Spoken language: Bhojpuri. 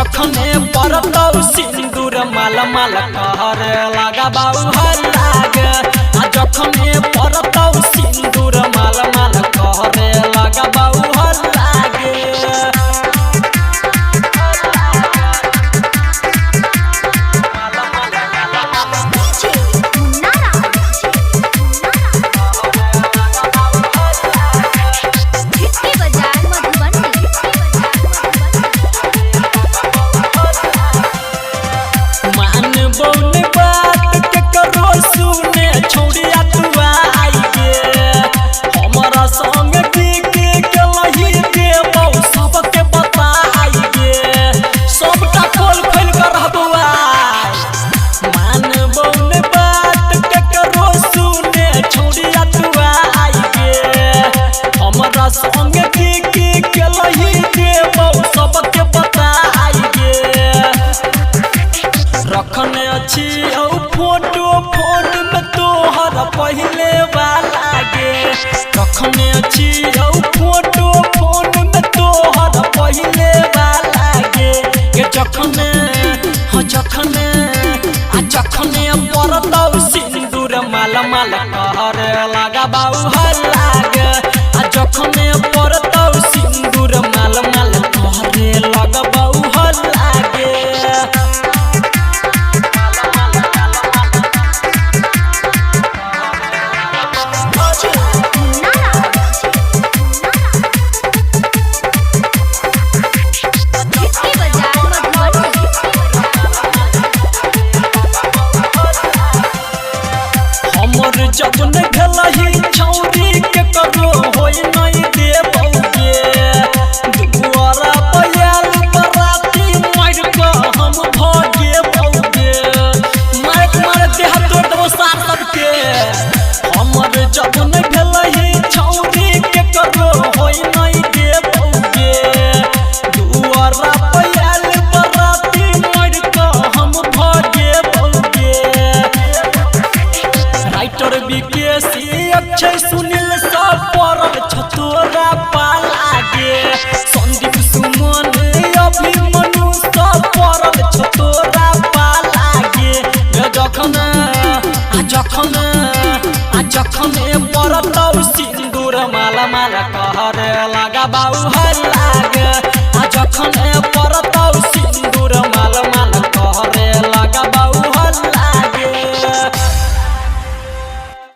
जखने परतौ सिंदूर माल माल कहरे लगा बाऊ हर लागे जखने परतौ सिंदूर माल माल कहरे लगा बाऊ हर लागे रखने अच्छी फोटो फोन में तोहर पहले वाला गे रखने अच्छी फोटो फोन में तोहर पहले वाला गे जखने जखने परतौ सिंदूर माल माल कहरे लगा बाऊ हर लागे जखने परतौ सिंदूर माल माल कहरे लगा बाऊ हर लागे जब नहीं भेलही छौरी के करो होई नहीं देबौगे दुआरा पयाल बराती मार के हम भागे बौगे मार देह तोड़ दो सार सबके हमर जब नहीं भेलही छौरी के करो होई नहीं देबौगे दुआरा पयाल बराती मार के हम भागे बौगे राइटर विकेसी अक्षय सुनील सब परल छतोरा पाला गे संदीप सुमन अभिमन्यु सब परल छतोरा पाला गे जखने परतौ सिंदूर माला माला कहरे लगा बाऊ हर लागे जखने